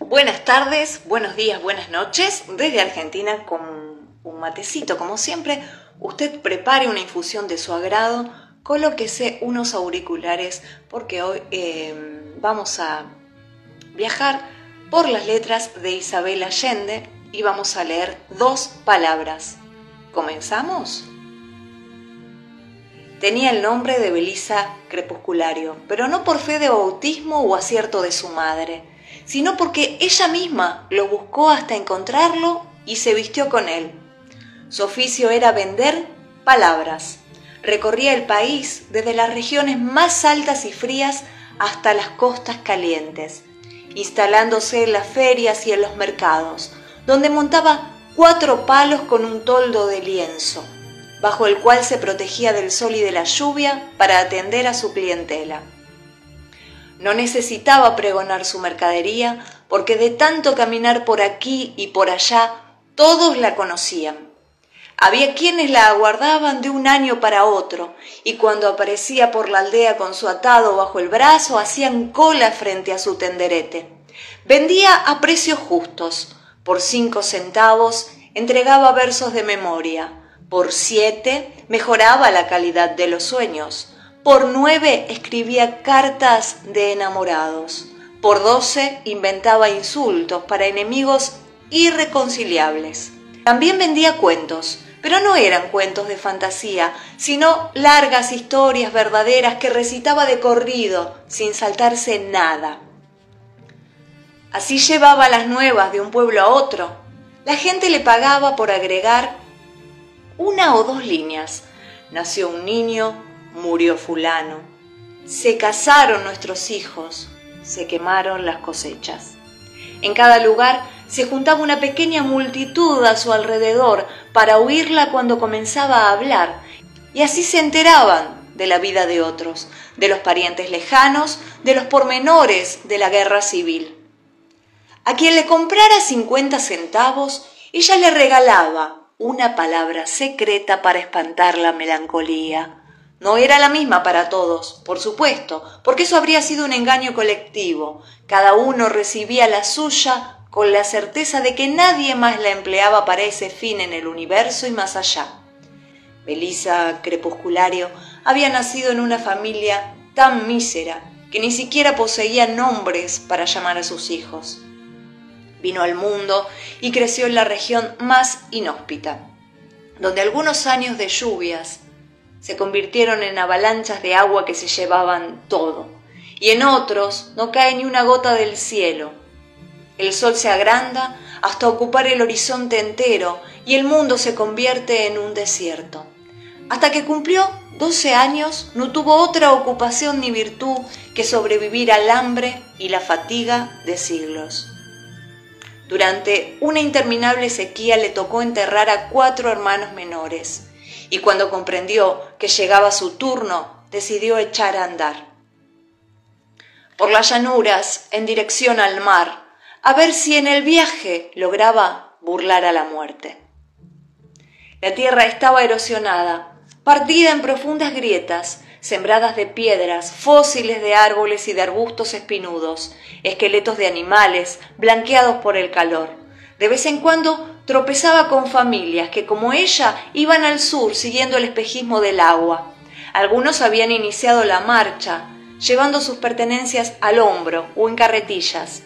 Buenas tardes, buenos días, buenas noches. Desde Argentina con un matecito, como siempre. Usted prepare una infusión de su agrado, colóquese unos auriculares porque hoy vamos a viajar por las letras de Isabel Allende y vamos a leer 2 palabras. ¿Comenzamos? Tenía el nombre de Belisa Crepusculario, pero no por fe de bautismo o acierto de su madre, sino porque ella misma lo buscó hasta encontrarlo y se vistió con él. Su oficio era vender palabras. Recorría el país desde las regiones más altas y frías hasta las costas calientes, instalándose en las ferias y en los mercados, donde montaba 4 palos con un toldo de lienzo, bajo el cual se protegía del sol y de la lluvia para atender a su clientela. No necesitaba pregonar su mercadería, porque de tanto caminar por aquí y por allá, todos la conocían. Había quienes la aguardaban de un año para otro, y cuando aparecía por la aldea con su atado bajo el brazo, hacían cola frente a su tenderete. Vendía a precios justos. Por 5 centavos entregaba versos de memoria. Por 7 mejoraba la calidad de los sueños. Por 9 escribía cartas de enamorados. Por 12 inventaba insultos para enemigos irreconciliables. También vendía cuentos, pero no eran cuentos de fantasía, sino largas historias verdaderas que recitaba de corrido, sin saltarse nada. Así llevaba las nuevas de un pueblo a otro. La gente le pagaba por agregar 1 o 2 líneas. Nació un niño, murió fulano. Se casaron nuestros hijos, se quemaron las cosechas. En cada lugar se juntaba una pequeña multitud a su alrededor para oírla cuando comenzaba a hablar, y así se enteraban de la vida de otros, de los parientes lejanos, de los pormenores de la guerra civil. A quien le comprara 50 centavos, ella le regalaba una palabra secreta para espantar la melancolía. No era la misma para todos, por supuesto, porque eso habría sido un engaño colectivo. Cada uno recibía la suya con la certeza de que nadie más la empleaba para ese fin en el universo y más allá. Belisa Crepusculario había nacido en una familia tan mísera que ni siquiera poseía nombres para llamar a sus hijos. Vino al mundo y creció en la región más inhóspita, donde algunos años de lluvias se convirtieron en avalanchas de agua que se llevaban todo, y en otros no cae ni una gota del cielo. El sol se agranda hasta ocupar el horizonte entero y el mundo se convierte en un desierto. Hasta que cumplió 12 años no tuvo otra ocupación ni virtud que sobrevivir al hambre y la fatiga de siglos. Durante una interminable sequía le tocó enterrar a 4 hermanos menores, y cuando comprendió que llegaba su turno, decidió echar a andar por las llanuras en dirección al mar, a ver si en el viaje lograba burlar a la muerte. La tierra estaba erosionada, partida en profundas grietas, sembradas de piedras, fósiles de árboles y de arbustos espinudos, esqueletos de animales blanqueados por el calor. De vez en cuando tropezaba con familias que, como ella, iban al sur siguiendo el espejismo del agua. Algunos habían iniciado la marcha, llevando sus pertenencias al hombro o en carretillas,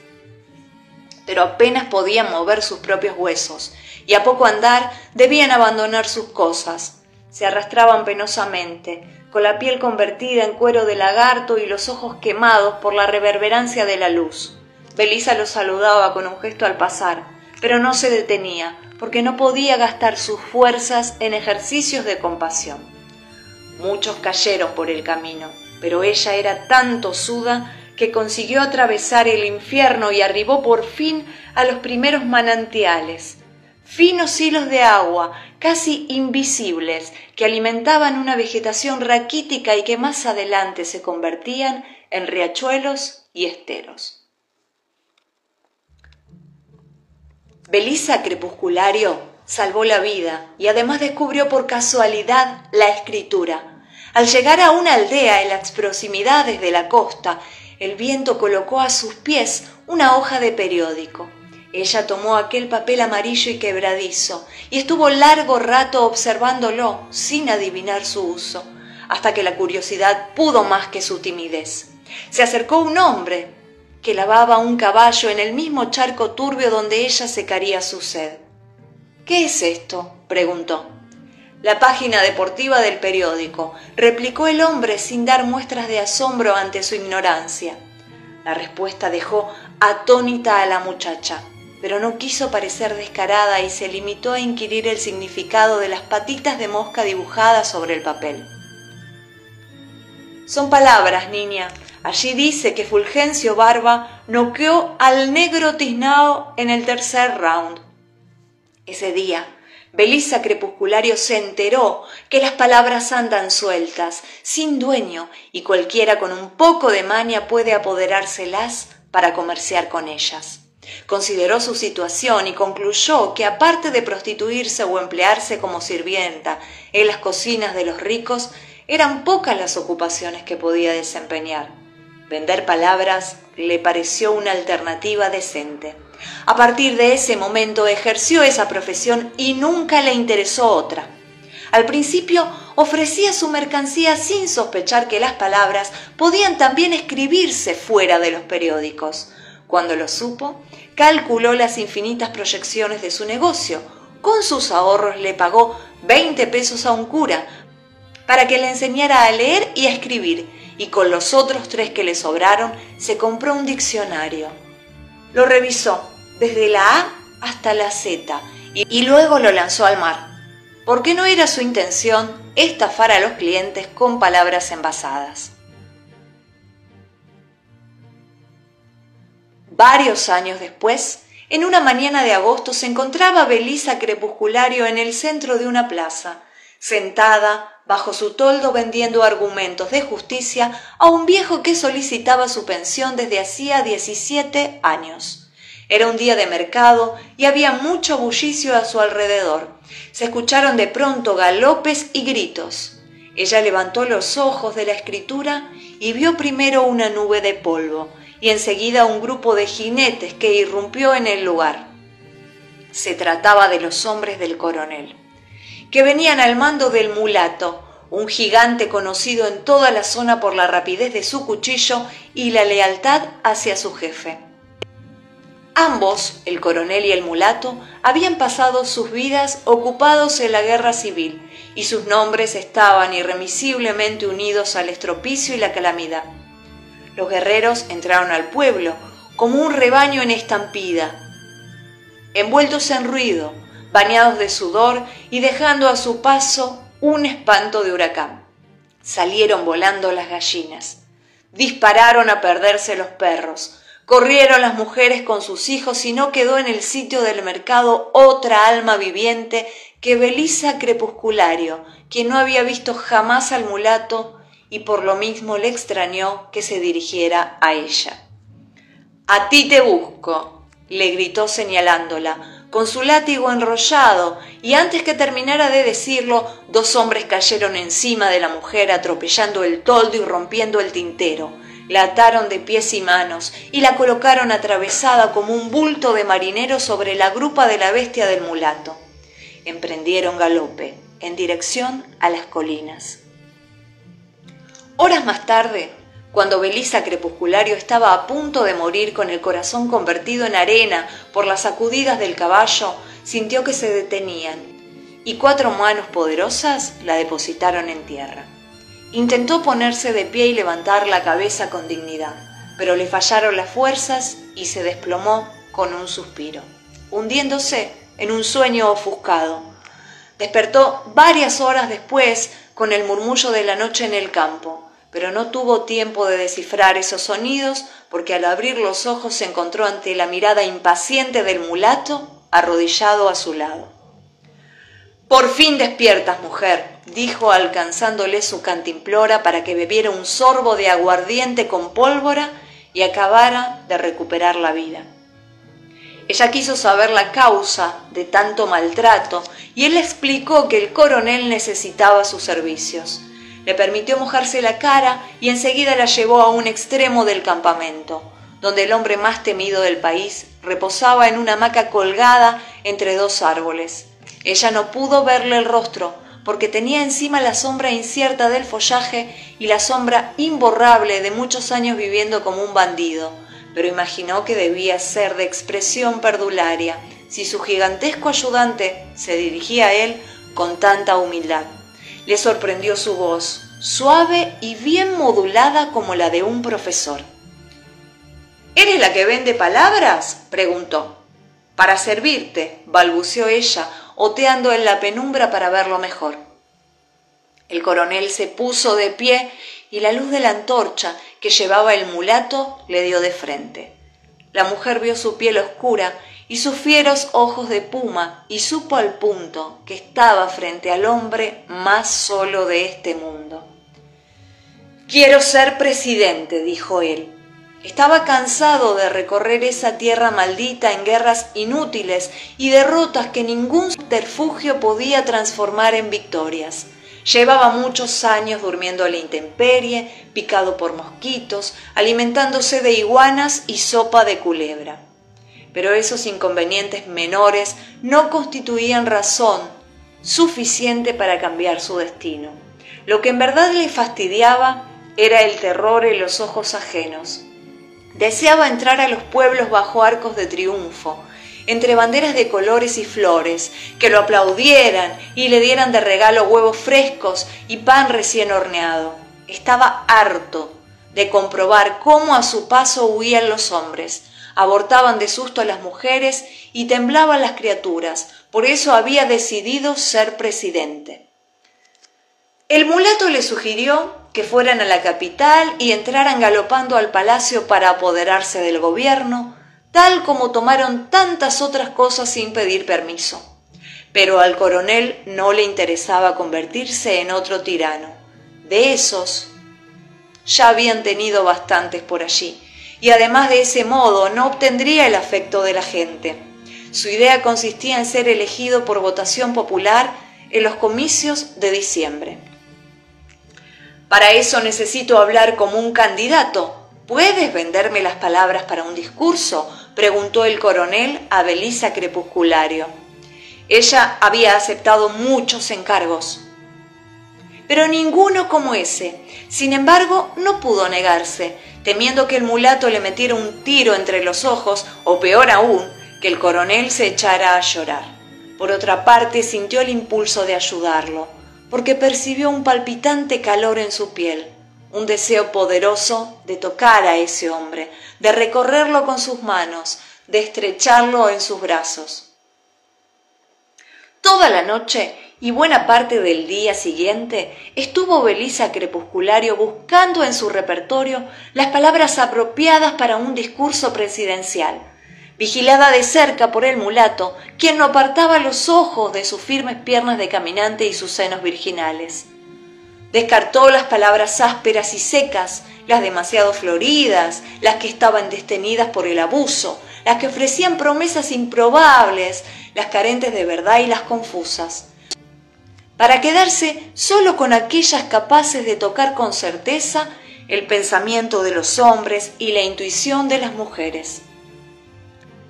pero apenas podían mover sus propios huesos, y a poco andar debían abandonar sus cosas. Se arrastraban penosamente, con la piel convertida en cuero de lagarto y los ojos quemados por la reverberancia de la luz. Belisa los saludaba con un gesto al pasar, pero no se detenía, porque no podía gastar sus fuerzas en ejercicios de compasión. Muchos cayeron por el camino, pero ella era tan tosuda que consiguió atravesar el infierno y arribó por fin a los primeros manantiales, finos hilos de agua, casi invisibles, que alimentaban una vegetación raquítica y que más adelante se convertían en riachuelos y esteros. Belisa Crepusculario salvó la vida y además descubrió por casualidad la escritura. Al llegar a una aldea en las proximidades de la costa, el viento colocó a sus pies una hoja de periódico. Ella tomó aquel papel amarillo y quebradizo y estuvo largo rato observándolo sin adivinar su uso, hasta que la curiosidad pudo más que su timidez. Se acercó un hombre que lavaba un caballo en el mismo charco turbio donde ella secaría su sed. «¿Qué es esto?», preguntó. «La página deportiva del periódico», replicó el hombre sin dar muestras de asombro ante su ignorancia. La respuesta dejó atónita a la muchacha, pero no quiso parecer descarada y se limitó a inquirir el significado de las patitas de mosca dibujadas sobre el papel. «Son palabras, niña. Allí dice que Fulgencio Barba noqueó al negro tiznado en el tercer round». Ese día, Belisa Crepusculario se enteró que las palabras andan sueltas, sin dueño, y cualquiera con un poco de maña puede apoderárselas para comerciar con ellas. Consideró su situación y concluyó que, aparte de prostituirse o emplearse como sirvienta en las cocinas de los ricos, eran pocas las ocupaciones que podía desempeñar. Vender palabras le pareció una alternativa decente. A partir de ese momento ejerció esa profesión y nunca le interesó otra. Al principio ofrecía su mercancía sin sospechar que las palabras podían también escribirse fuera de los periódicos. Cuando lo supo, calculó las infinitas proyecciones de su negocio. Con sus ahorros le pagó 20 pesos a un cura para que le enseñara a leer y a escribir, y con los otros 3 que le sobraron se compró un diccionario. Lo revisó desde la A hasta la Z y luego lo lanzó al mar, porque no era su intención estafar a los clientes con palabras envasadas. Varios años después, en una mañana de agosto, se encontraba Belisa Crepusculario en el centro de una plaza, sentada bajo su toldo vendiendo argumentos de justicia a un viejo que solicitaba su pensión desde hacía 17 años. Era un día de mercado y había mucho bullicio a su alrededor. Se escucharon de pronto galopes y gritos. Ella levantó los ojos de la escritura y vio primero una nube de polvo y enseguida un grupo de jinetes que irrumpió en el lugar. Se trataba de los hombres del coronel, que venían al mando del mulato, un gigante conocido en toda la zona por la rapidez de su cuchillo y la lealtad hacia su jefe. Ambos, el coronel y el mulato, habían pasado sus vidas ocupados en la guerra civil y sus nombres estaban irremisiblemente unidos al estropicio y la calamidad. Los guerreros entraron al pueblo como un rebaño en estampida, envueltos en ruido, bañados de sudor y dejando a su paso un espanto de huracán. Salieron volando las gallinas, dispararon a perderse los perros, corrieron las mujeres con sus hijos y no quedó en el sitio del mercado otra alma viviente que Belisa Crepusculario, quien no había visto jamás al mulato y por lo mismo le extrañó que se dirigiera a ella. «A ti te busco», le gritó señalándola, con su látigo enrollado, y antes que terminara de decirlo, 2 hombres cayeron encima de la mujer atropellando el toldo y rompiendo el tintero. La ataron de pies y manos y la colocaron atravesada como un bulto de marinero sobre la grupa de la bestia del mulato. Emprendieron galope en dirección a las colinas. Horas más tarde, cuando Belisa Crepusculario estaba a punto de morir con el corazón convertido en arena por las sacudidas del caballo, sintió que se detenían y 4 manos poderosas la depositaron en tierra. Intentó ponerse de pie y levantar la cabeza con dignidad, pero le fallaron las fuerzas y se desplomó con un suspiro, hundiéndose en un sueño ofuscado. Despertó varias horas después con el murmullo de la noche en el campo, pero no tuvo tiempo de descifrar esos sonidos porque al abrir los ojos se encontró ante la mirada impaciente del mulato arrodillado a su lado. «Por fin despiertas, mujer», dijo alcanzándole su cantimplora para que bebiera un sorbo de aguardiente con pólvora y acabara de recuperar la vida. Ella quiso saber la causa de tanto maltrato y él le explicó que el coronel necesitaba sus servicios. Le permitió mojarse la cara y enseguida la llevó a un extremo del campamento. donde el hombre más temido del país reposaba en una hamaca colgada entre dos árboles. Ella no pudo verle el rostro, porque tenía encima la sombra incierta del follaje y la sombra imborrable de muchos años viviendo como un bandido, pero imaginó que debía ser de expresión perdularia, si su gigantesco ayudante se dirigía a él con tanta humildad. Le sorprendió su voz, suave y bien modulada como la de un profesor. ¿Eres la que vende palabras?, preguntó. Para servirte, balbuceó ella, oteando en la penumbra para verlo mejor. El coronel se puso de pie y la luz de la antorcha que llevaba el mulato le dio de frente. La mujer vio su piel oscura y sus fieros ojos de puma y supo al punto que estaba frente al hombre más solo de este mundo. «Quiero ser presidente», dijo él. Estaba cansado de recorrer esa tierra maldita en guerras inútiles y derrotas que ningún subterfugio podía transformar en victorias. Llevaba muchos años durmiendo a la intemperie, picado por mosquitos, alimentándose de iguanas y sopa de culebra. Pero esos inconvenientes menores no constituían razón suficiente para cambiar su destino. Lo que en verdad le fastidiaba era el terror en los ojos ajenos. Deseaba entrar a los pueblos bajo arcos de triunfo, entre banderas de colores y flores, que lo aplaudieran y le dieran de regalo huevos frescos y pan recién horneado. Estaba harto de comprobar cómo a su paso huían los hombres, abortaban de susto a las mujeres y temblaban las criaturas. Por eso había decidido ser presidente. El mulato le sugirió que fueran a la capital y entraran galopando al palacio para apoderarse del gobierno, tal como tomaron tantas otras cosas sin pedir permiso. Pero al coronel no le interesaba convertirse en otro tirano. De esos ya habían tenido bastantes por allí, y además de ese modo no obtendría el afecto de la gente. Su idea consistía en ser elegido por votación popular en los comicios de diciembre. «Para eso necesito hablar como un candidato. ¿Puedes venderme las palabras para un discurso?», preguntó el coronel a Belisa Crepusculario. Ella había aceptado muchos encargos, pero ninguno como ese. Sin embargo, no pudo negarse, temiendo que el mulato le metiera un tiro entre los ojos, o peor aún, que el coronel se echara a llorar. Por otra parte, sintió el impulso de ayudarlo, porque percibió un palpitante calor en su piel, un deseo poderoso de tocar a ese hombre, de recorrerlo con sus manos, de estrecharlo en sus brazos. Toda la noche y buena parte del día siguiente estuvo Belisa Crepusculario buscando en su repertorio las palabras apropiadas para un discurso presidencial, vigilada de cerca por el mulato, quien no apartaba los ojos de sus firmes piernas de caminante y sus senos virginales. Descartó las palabras ásperas y secas, las demasiado floridas, las que estaban destenidas por el abuso, las que ofrecían promesas improbables, las carentes de verdad y las confusas, para quedarse solo con aquellas capaces de tocar con certeza el pensamiento de los hombres y la intuición de las mujeres.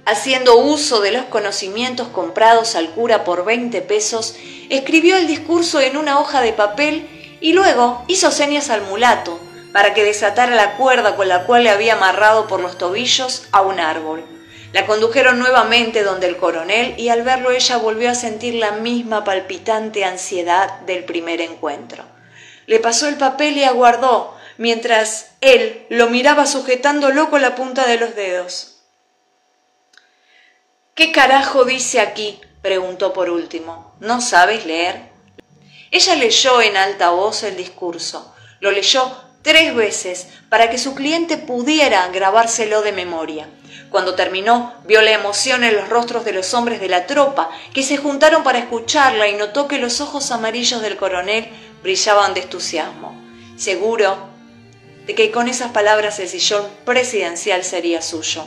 Haciendo uso de los conocimientos comprados al cura por 20 pesos, escribió el discurso en una hoja de papel y luego hizo señas al mulato para que desatara la cuerda con la cual le había amarrado por los tobillos a un árbol. La condujeron nuevamente donde el coronel y al verlo ella volvió a sentir la misma palpitante ansiedad del primer encuentro. Le pasó el papel y aguardó, mientras él lo miraba sujetándolo con la punta de los dedos. «¿Qué carajo dice aquí?», preguntó por último. «¿No sabes leer?». Ella leyó en alta voz el discurso. Lo leyó 3 veces para que su cliente pudiera grabárselo de memoria. Cuando terminó, vio la emoción en los rostros de los hombres de la tropa que se juntaron para escucharla y notó que los ojos amarillos del coronel brillaban de entusiasmo, seguro de que con esas palabras el sillón presidencial sería suyo.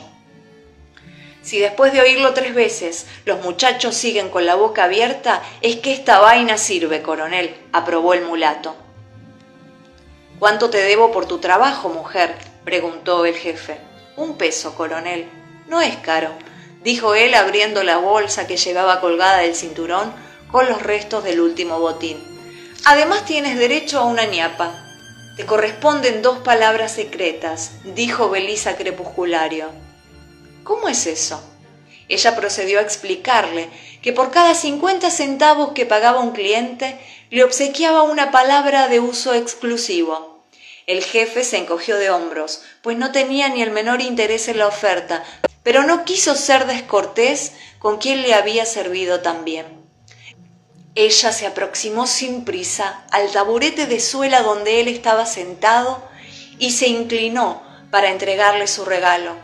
«Si después de oírlo 3 veces los muchachos siguen con la boca abierta, es que esta vaina sirve, coronel», aprobó el mulato. «¿Cuánto te debo por tu trabajo, mujer?», preguntó el jefe. 1 peso, coronel. No es caro, dijo él abriendo la bolsa que llevaba colgada del cinturón con los restos del último botín. Además tienes derecho a una ñapa. Te corresponden 2 palabras secretas, dijo Belisa Crepusculario. ¿Cómo es eso? Ella procedió a explicarle que por cada 50 centavos que pagaba un cliente, le obsequiaba una palabra de uso exclusivo. El jefe se encogió de hombros, pues no tenía ni el menor interés en la oferta, pero no quiso ser descortés con quien le había servido tan bien. Ella se aproximó sin prisa al taburete de suela donde él estaba sentado y se inclinó para entregarle su regalo.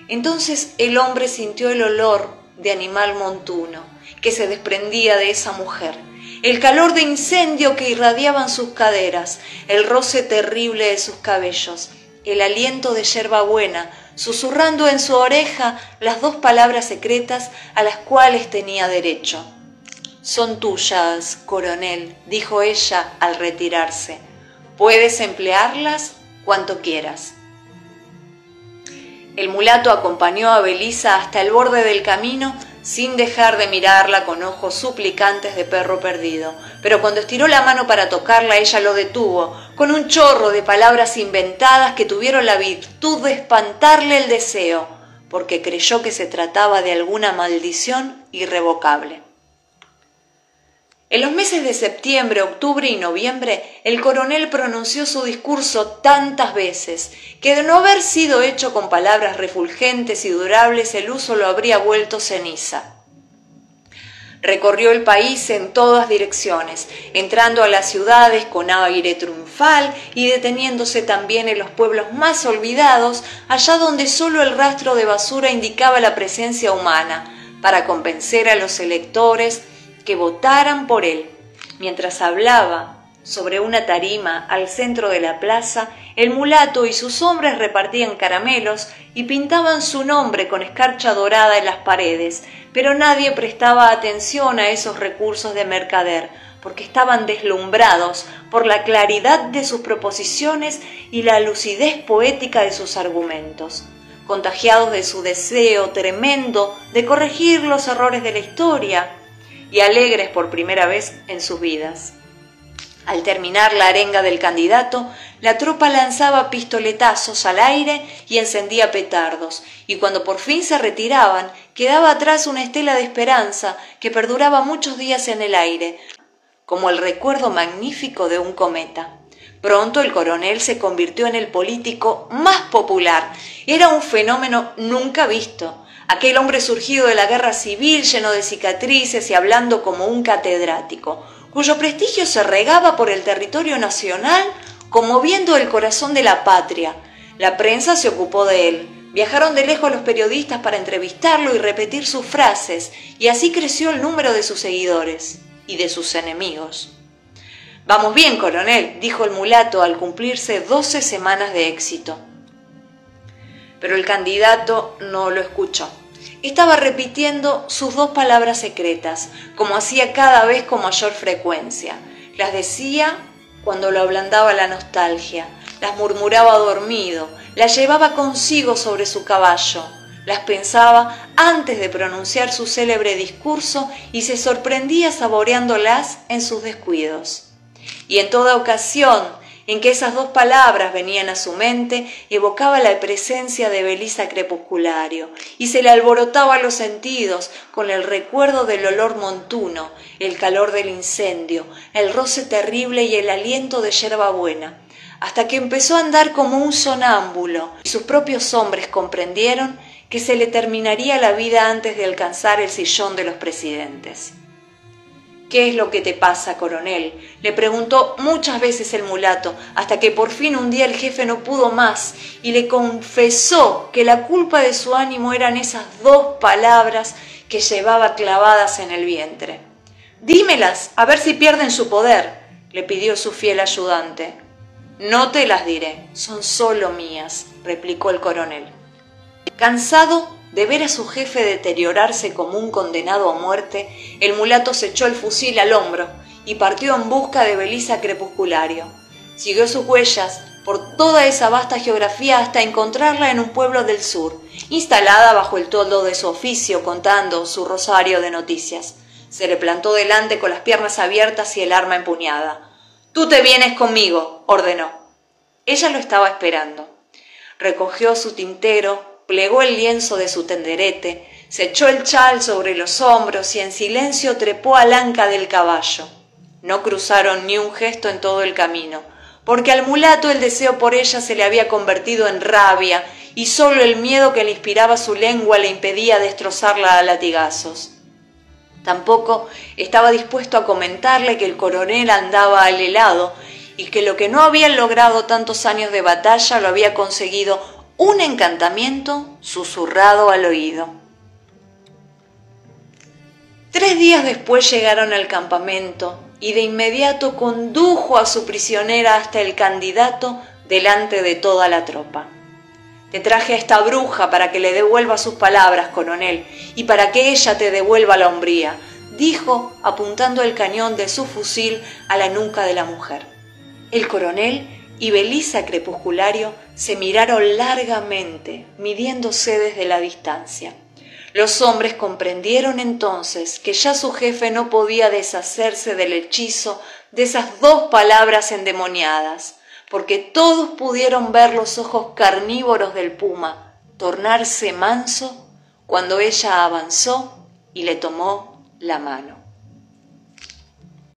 Entonces el hombre sintió el olor de animal montuno que se desprendía de esa mujer, el calor de incendio que irradiaban sus caderas, el roce terrible de sus cabellos, el aliento de yerbabuena, susurrando en su oreja las 2 palabras secretas a las cuales tenía derecho. «Son tuyas, coronel», dijo ella al retirarse. «Puedes emplearlas cuanto quieras». El mulato acompañó a Belisa hasta el borde del camino sin dejar de mirarla con ojos suplicantes de perro perdido. Pero cuando estiró la mano para tocarla, ella lo detuvo, con un chorro de palabras inventadas que tuvieron la virtud de espantarle el deseo, porque creyó que se trataba de alguna maldición irrevocable. En los meses de septiembre, octubre y noviembre, el coronel pronunció su discurso tantas veces que de no haber sido hecho con palabras refulgentes y durables, el uso lo habría vuelto ceniza. Recorrió el país en todas direcciones, entrando a las ciudades con aire triunfal y deteniéndose también en los pueblos más olvidados, allá donde solo el rastro de basura indicaba la presencia humana, para convencer a los electores que votaran por él. Mientras hablaba sobre una tarima al centro de la plaza, el mulato y sus hombres repartían caramelos y pintaban su nombre con escarcha dorada en las paredes, pero nadie prestaba atención a esos recursos de mercader, porque estaban deslumbrados por la claridad de sus proposiciones y la lucidez poética de sus argumentos, contagiados de su deseo tremendo de corregir los errores de la historia, y alegres por primera vez en sus vidas. Al terminar la arenga del candidato, la tropa lanzaba pistoletazos al aire y encendía petardos, y cuando por fin se retiraban, quedaba atrás una estela de esperanza que perduraba muchos días en el aire, como el recuerdo magnífico de un cometa. Pronto el coronel se convirtió en el político más popular. Era un fenómeno nunca visto. Aquel hombre surgido de la guerra civil, lleno de cicatrices y hablando como un catedrático, cuyo prestigio se regaba por el territorio nacional, conmoviendo el corazón de la patria. La prensa se ocupó de él. Viajaron de lejos los periodistas para entrevistarlo y repetir sus frases, y así creció el número de sus seguidores y de sus enemigos. «Vamos bien, coronel», dijo el mulato al cumplirse 12 semanas de éxito. Pero el candidato no lo escuchó. Estaba repitiendo sus 2 palabras secretas, como hacía cada vez con mayor frecuencia. Las decía cuando lo ablandaba la nostalgia, las murmuraba dormido, las llevaba consigo sobre su caballo, las pensaba antes de pronunciar su célebre discurso y se sorprendía saboreándolas en sus descuidos. Y en toda ocasión en que esas 2 palabras venían a su mente, evocaba la presencia de Belisa Crepusculario y se le alborotaba los sentidos con el recuerdo del olor montuno, el calor del incendio, el roce terrible y el aliento de yerbabuena, hasta que empezó a andar como un sonámbulo y sus propios hombres comprendieron que se le terminaría la vida antes de alcanzar el sillón de los presidentes. «¿Qué es lo que te pasa, coronel?», le preguntó muchas veces el mulato, hasta que por fin un día el jefe no pudo más y le confesó que la culpa de su ánimo eran esas 2 palabras que llevaba clavadas en el vientre. «Dímelas, a ver si pierden su poder», le pidió su fiel ayudante. «No te las diré, son solo mías», replicó el coronel. Cansado de ver a su jefe deteriorarse como un condenado a muerte, el mulato se echó el fusil al hombro y partió en busca de Belisa Crepusculario. Siguió sus huellas, por toda esa vasta geografía hasta encontrarla en un pueblo del sur, instalada bajo el toldo de su oficio contando su rosario de noticias. Se le plantó delante con las piernas abiertas y el arma empuñada. «Tú te vienes conmigo», ordenó. Ella lo estaba esperando. Recogió su tintero, plegó el lienzo de su tenderete, se echó el chal sobre los hombros y en silencio trepó al anca del caballo. No cruzaron ni un gesto en todo el camino, porque al mulato el deseo por ella se le había convertido en rabia y solo el miedo que le inspiraba su lengua le impedía destrozarla a latigazos. Tampoco estaba dispuesto a comentarle que el coronel andaba al helado y que lo que no habían logrado tantos años de batalla lo había conseguido un encantamiento susurrado al oído. 3 días después llegaron al campamento y de inmediato condujo a su prisionera hasta el candidato delante de toda la tropa. «Te traje a esta bruja para que le devuelva sus palabras, coronel, y para que ella te devuelva la hombría», dijo, apuntando el cañón de su fusil a la nuca de la mujer. El coronel y Belisa Crepusculario se miraron largamente, midiéndose desde la distancia. Los hombres comprendieron entonces que ya su jefe no podía deshacerse del hechizo de esas 2 palabras endemoniadas, porque todos pudieron ver los ojos carnívoros del puma tornarse manso cuando ella avanzó y le tomó la mano.